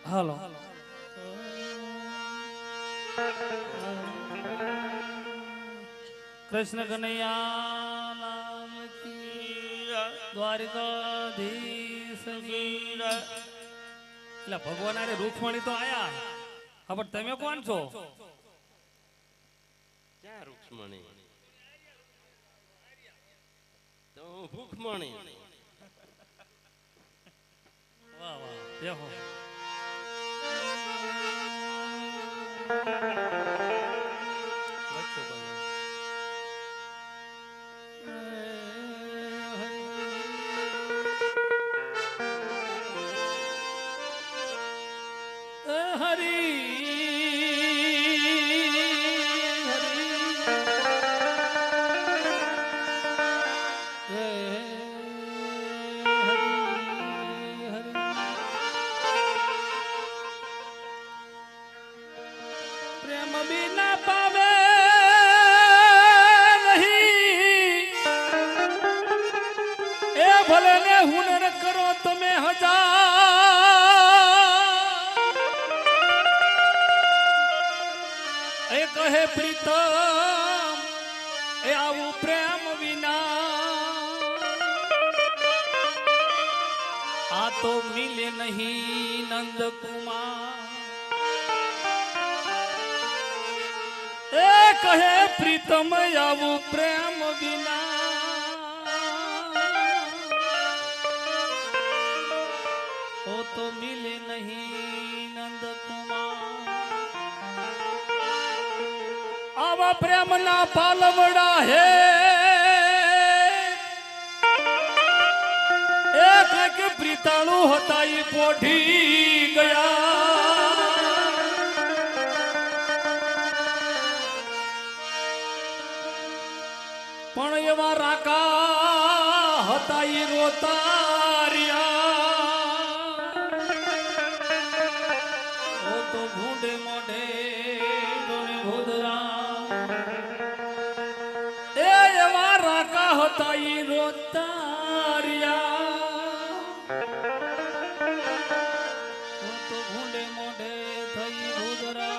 હાલો કૃષ્ણ કનૈયા લાલ કી દ્વારિકાધીશ કી એટલે ભગવાન આરે રૂખમણી તો આયા હા પણ તમે કોણ છો? ક્યાં રૂક્ષ્મણી? તો ભૂખમણી. વાહ વાહ દેખો પ્રેમ બિના પાવે નહીં એ ભલે ને હુનર કરો તમે હજાર એ કહે પ્રીતમ એ આવું પ્રેમ વિના આ તો મિલે નહીં નંદ કુમાર એ કહે પ્રીતમ આવું પ્રેમ વિના ઓ તો મિલે નહીં નંદ કુમાર આવા પ્રેમ ના પાલવડા હે એક પ્રીતાણુ હતા ઈ પોઢી ગયા પણ એવા રાકા હતા ઈ રોતારિયા ઓ તો ભૂંડે મોઢે ડોને ભોદરા એ એવા રાકા હતા ઈ રોતારિયા ઓ તો ભૂંડે મોઢે થઈ ભોદરા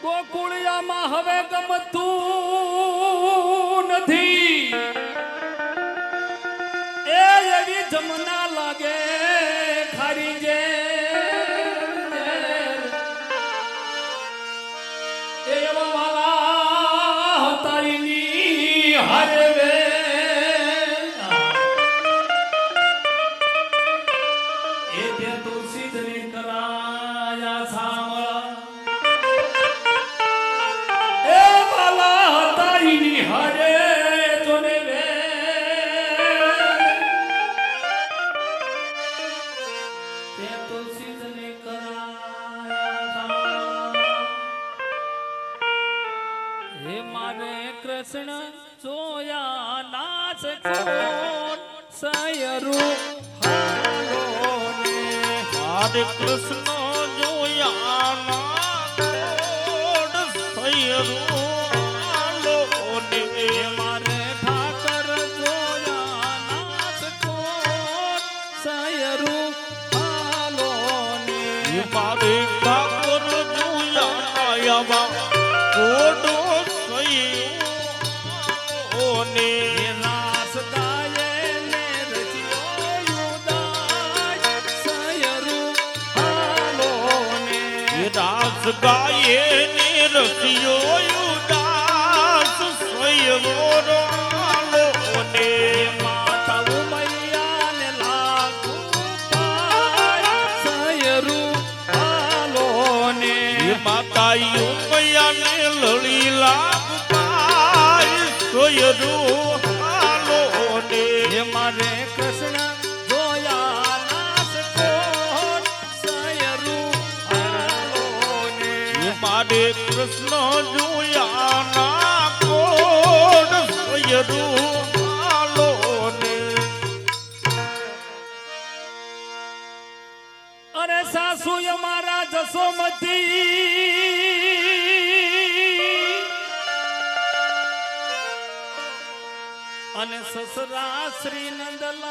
ગોકુળિયામાં હવે ગમતું નથી એ એવી જમના લાગે ખારી જે એવા વાલા તારીની હારે વે એ તે તુલસી જને કરાયા સામળા હરે જોને વે તે તુલસી જને કરાયા હે મારે કૃષ્ણ જોયા નાચ કોણ સયરુ હાલો ને મારે કૃષ્ણ જોયા નાચ કોણ સયરુ મારે ઠાકર જોયા નાચ કોણ સયરુ હાલો ને મારે ઠાકર જોયા કોડો સયો ને રાસ ગાયે ને રચ્યો યુદાય સયરુ હાલો ને રાસ ગાયે ને રસિયો યુદાસ સયો ને માતા ઉમૈયા ને લાખો પાય સયરુ હાલો ને માતા ઉમૈયા ને લળી લાગ પાય સોયરું હાલો ને મારે કૃષ્ણ જોયા નાસ કોણ સયરુ હાલો ને મારે કૃષ્ણ જોયા ના કોડ સોયરું હાલો ને અરે સાસુ અમારા જસોમતી અને સસરા શ્રી નંદલાલ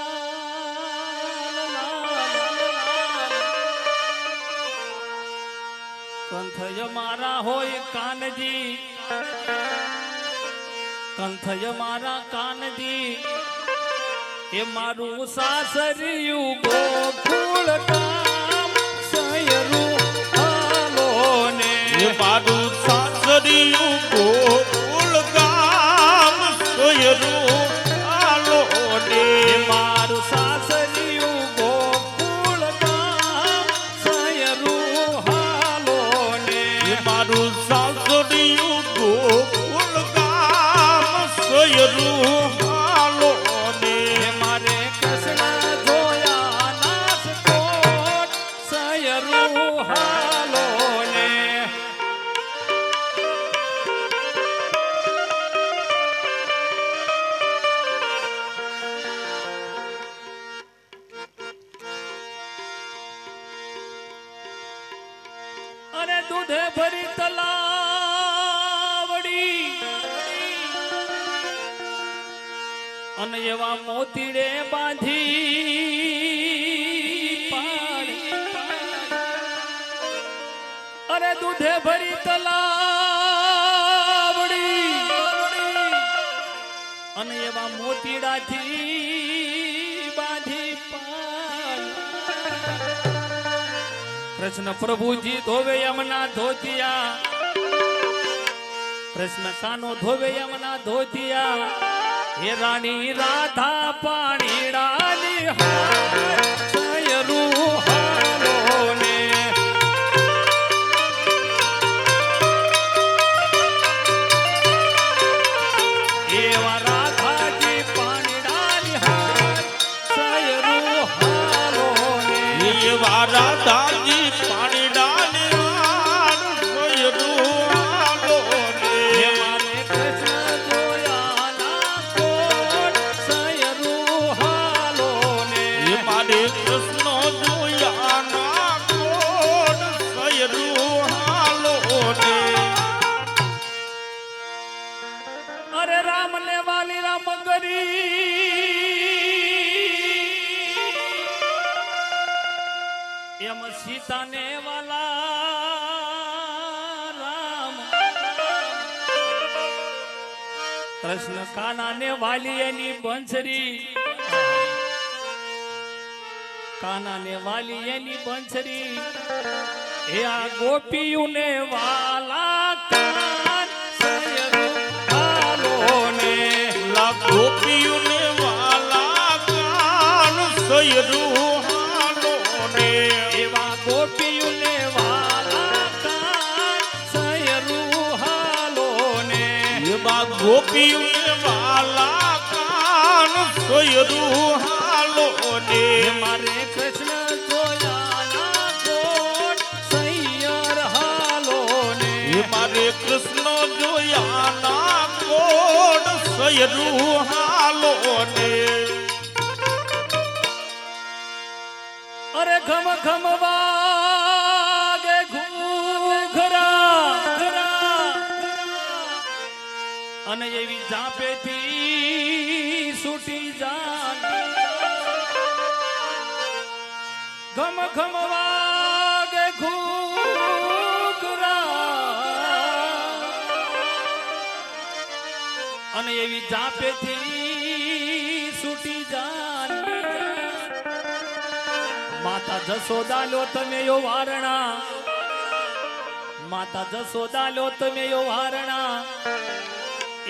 કંથય મારા હોય કાનજી, કંથય મારા કાનજી, એ મારું સાસરિયું ગોકુળ ગામ સયરું હાલો ને. એ મારું સાસરિયું ગોકુળ ગામ સોયરું હાલો ને. એ મારું સાસરિયું ગોકુળ ગામ સયરું હાલો ને. એ મારું સાસરિયું ગોકુળ ગામ સોયરું હાલો ને. એ મારે કૃષ્ણ જોયા નાસકોટ સયરું હાલો ને. અને દૂધે ભરી તલાવડી અને એવા મોતીડે બાંધી પાડી. અરે દૂધે ભરી તલાવડી અને એવા મોતીડાથી બાંધી પાડી. કૃષ્ણ પ્રભુજી ધોવે યમના ધોતિયા, કૃષ્ણ કાનો ધોવે યમના ધોતિયા. હે રાણી રાધા પાણીડાની હાર સયરું હાલો ને. એવા રાધાજી પાણીડાની હાર સયરું હાલો ને. એવા રાધાજી પાણીડાની હાર સોયરું હાલો ને. હે મારે કૃષ્ણ જોયા નાકોટ સયરું હાલો ને. એ મારે કૃષ્ણ જોયા ના કોડ સયરું હાલો ને. અરે રામ ને વાલી રામ ગરી એમ સીતા ને વાલા રામ. કૃષ્ણ કાના ને વાલી એની બંસરી, કાના ને વાલી એની બંસરી. એ આ ગોપીયું ને વાલા કાન સયરું હાલો ને. લા ગોપીઓને વાલા કાન સયરું હાલો ને. એવા ગોપીયું ને વાલા કાન સયરું હાલો ને. એવા ગોપીઓને વાલા કાન સયરું હાલો ને. મારે કૃષ્ણ જોયા ના કોટ સૈયર હાલો ને. એ મારે કૃષ્ણ જોયા ના કોડ સયરું હાલો ને. અરે ઘમ ઘમ વાગે ઘૂઘરા અને એવી જાપેથી છૂટી જાન. ઘમ ઘમ વાગે ઘૂઘરા અને એવી જાપેથી છૂટી જાન. માતા જશોદા લો તમે યો વારણા, માતા જશોદા લો તમે યો વારણા.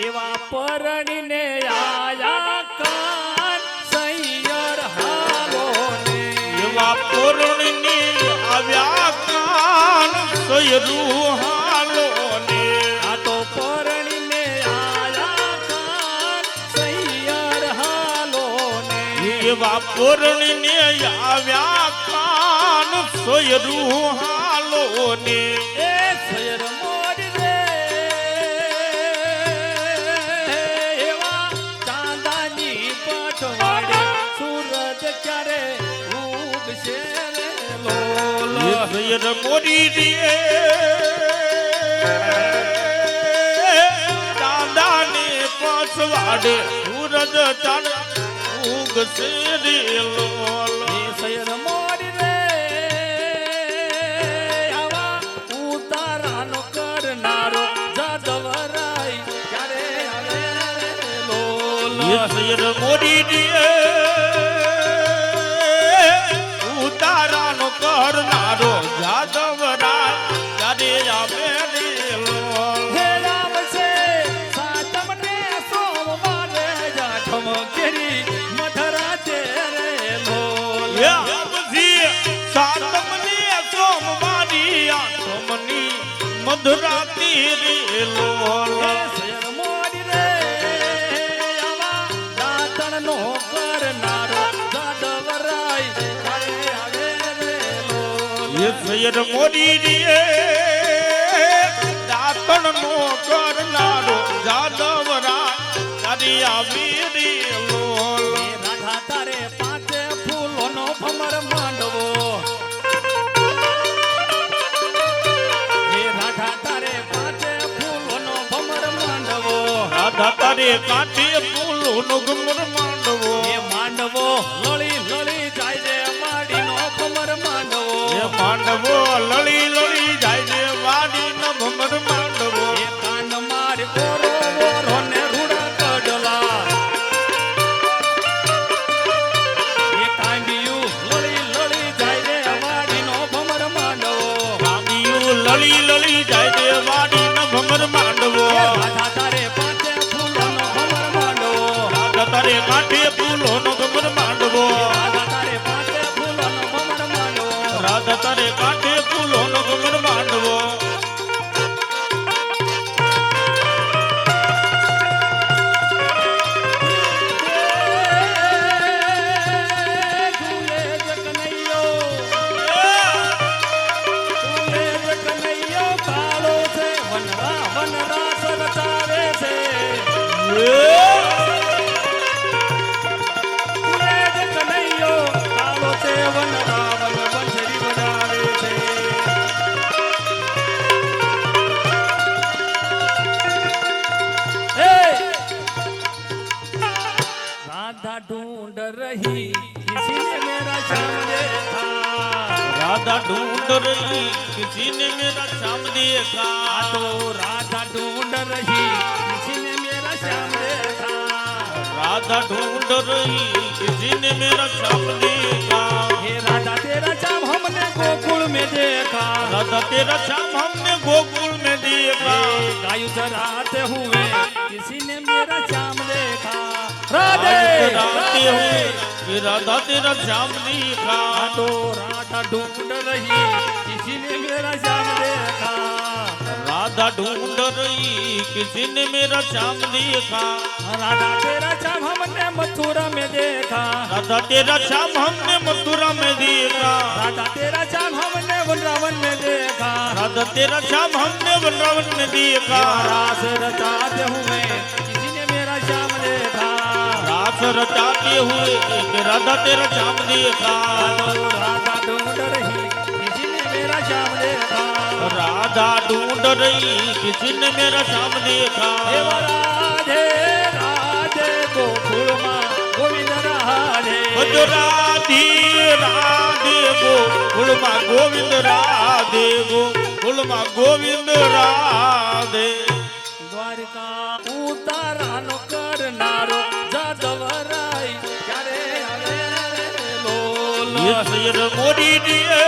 એવા પરણીને આયા કાન સૈયર હાલો ને. એવા પૂર્ણિની આવ્યા કાન સયરું હાલો ને. આ તો પરણીને આયા કાન સૈયર હાલો ને. એવા પૂર્ણિને આવ્યા કાન સયરું હાલો ને. એ સૈયર મોર રે એવા ચાંદાની પટવાડે સૂરજ ક્યારે ઉગશે રે લોલ. એ સયર મોરી રે દાદાને પછવાડે સૂરજ ચાંદ ઉગશે રે લોલ. એ સૈયર મોર રે આવા ઉતા કરનારો જાદવરા ત્યારે આવે રે લોલ હે રામ છે સાતમ ને સોમવારે જાઠમ કેરી મધરા તે રે લોલ હે આવજી સાતમ ને સોમવારી આઠમની મધરાતી રે લોલ હે શેર મોરી રે આવા દાતણ નો કરનારો જાદવરાય ત્યારે આવે રે લોલ એ સૈયદ મોરી રે દાતણ નો કરનારો જાદવરા તારી આવી રે લોલ હે રાધા તારે પાંચે ફૂલોનો ભમર માંડવો હે રાધા તારે પાંચે ફૂલોનો ભમર માંડવો રાધા તારે કાંઠે ફૂલોનો ઘુમર માંડવો એ માંડવો લળી લળી જાય રે માડીનો ભમર માંડવો એ માંડવો લળી લળી જાય છે વાડી ન ભમર માંડવો એ કાન માર કોરો ઓરો ને રૂડા કડલા એ કાંડિયું લળી લળી જાય રે વાડીનો ભમર માંડવો કાંડિયું લળી લળી જાય છે વાડી ન ભમર માંડવો એ રાધા તારે પાંચે ફૂલોનો ભમર માંડવો રાધા તારે કાંઠે ફૂલોનો ઘુમર માંડવો રાધા તારે પાંચે ફૂલોનો ભમર માંડવો રાધા તારે કાંઠે ફૂલોનો ઘુમર માંડવો ઝૂલે જ કનૈયો ઝૂલે જ કનૈયો કાળો છે વનરા વનરા સરતાવે છે ઝૂલે જ કનૈયો કાળો છે વનરા વન વંશરી વડાવે છે હે राधा ढूंढ रही किसी ने मेरा श्याम देखा राधा ढूंढ रही किसी ने मेरा श्याम देखा तो राधा ढूंढ रही किसी ने मेरा श्याम देखा राधा ढूंढ रही किसी ने मेरा श्याम देखा हे राधा तेरा श्याम हमने गोकुल में देखा राधा तेरा श्याम हमने गोकुल में देखा गायु चराते हुए किसी ने मेरा श्याम देखा राधे राधे हुए कि राधा तेरा श्याम देखा तो राधा ढूंढ रही किसी ने मेरा श्याम देखा राधा ढूंढ रही किसी ने मेरा श्याम देखा राधा तेरा श्याम हमने मथुरा में देखा राधा तेरा श्याम हमने मथुरा में देखा राधा तेरा श्याम हमने वृंदावन में देखा राधा तेरा श्याम हमने वृंदावन में देखा रास रचाते हुए किसी ने मेरा श्याम देखा रास रचाते हुए कि राधा तेरा श्याम देखा तो राधा ढूंढ रही किसी ने मेरा श्याम देखा राधा ढूंढ रही किसी ने मेरा श्याम देखा हे राधे राधे गोकुल माँ गोविंद राधे जो राधे राधे गोकुल माँ गोविंद राधे गोकुल माँ गोविंद राधे દ્વારિકા ઉતારાનો કરનારો જાદવરાય ક્યારે આવે રે લોલ ये सैयद मोदी दिए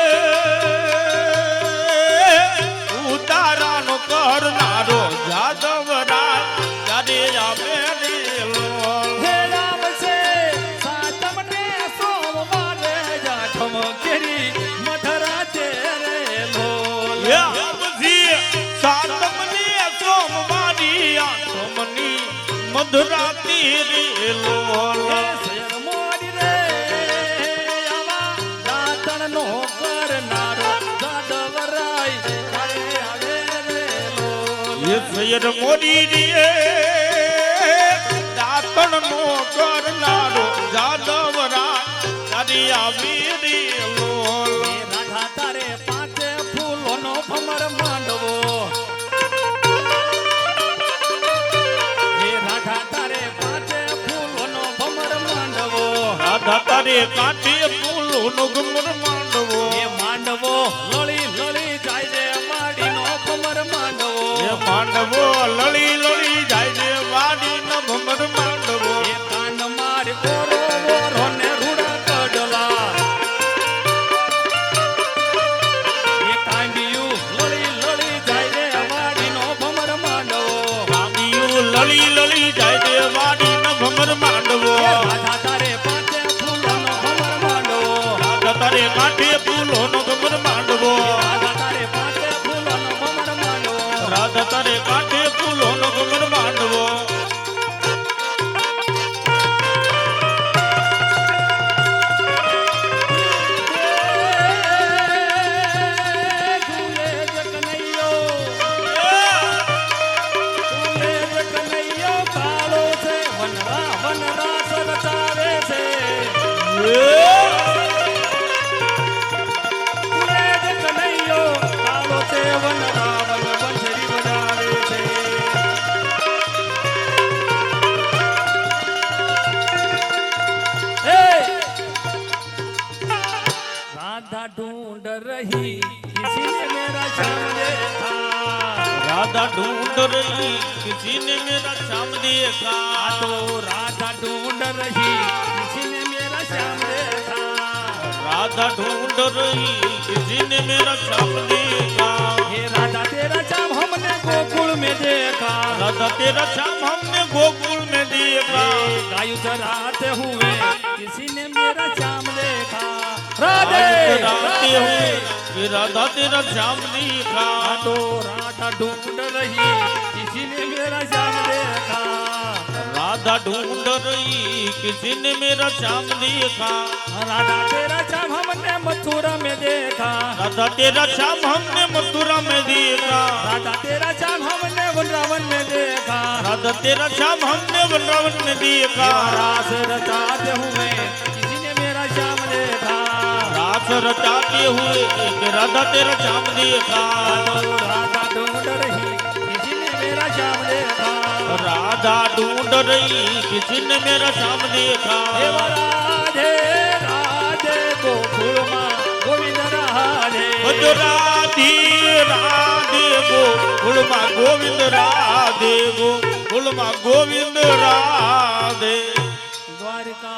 उतारानो करनारो जादवरा ત્યારે આવે રે લોલ હે રામ છે સાતમ ને સોમવારે જાઠમ કેરી મધરા તે રે લોલ ये अवधि सातम ने सोमवारी आठमनी मधुराती रे लोल હે શેર મોરી રે આવા દાતણ નો કરનારો જાદવરાય ક્યારે આવે રે લોલ ये सैयद मोदी दिए दातण नो करनारो जादवरा ત્યારે આવી રે લોલ હે રાધા તારે પાંચે ફૂલોનો ભમર માંડવો હે રાધા તારે પાંચે ફૂલોનો ભમર માંડવો રાધા તારે કાંઠે ફૂલોનો ઘુમર માંડવો હે માંડવો લળી લળી જાય રે માડીનો ભમર માંડવો એ માંડવો લળી લળી જાય છે વાડી ન ભમર માંડવો હે કાન માર કોરો ઓરો ને રૂડા કડલા તારે કાંઠે ફૂલોનો ઘમર માંડવો રાધા તારે પાસે ફૂલોનો ભમર માંડવો રાધા તારે કાંઠે ફૂલોનો ઘમર માંડવો ઝૂલે જ કનૈયો ઝૂલે જ કનૈયો કાળો છે વનરા વનરા સરતાવે છે ઝૂલે જ કનૈયો કાળો છે વનરા વન બંસરી બજાવે છે हे राधा ढूंढ रही किसी ने मेरा श्याम देखा राधा ढूंढ रही किसी ने मेरा श्याम देखा तो राधा ढूंढ रही किसी ने मेरा श्याम देखा राधा ढूंढ रही किसी ने मेरा श्याम देखा हे राधा तेरा श्याम हमने गोकुल में देखा राधा तेरा श्याम हमने गोकुल में देखा गायु चराते हुए किसी ने मेरा श्याम देखा राधे राधे हुए राधे कि राधा तेरा श्याम देखा तो राधा ढूंढ रही किसी ने मेरा श्याम देखा राधा ढूंढ रही किसी ने मेरा श्याम देखा राधा तेरा श्याम हमने मथुरा में देखा राधा तेरा श्याम हमने मथुरा में देखा राधा तेरा श्याम हमने वृंदावन में देखा राधा तेरा श्याम हमने वृंदावन में देखा रास रचाते हुए किसी ने मेरा श्याम देखा रास रचाते हुए कि राधा तेरा श्याम देखा तो राधा ढूंढ रही किसी ने मेरा श्याम देखा राधा ढूंढ रही किसी ने मेरा श्याम देखा हे राधे राधे गोकुल माँ गोविंद राधे जो राधे राधे गोकुलमा गोविंद राधे गोकुलमा गोविंद राधे द्वारिका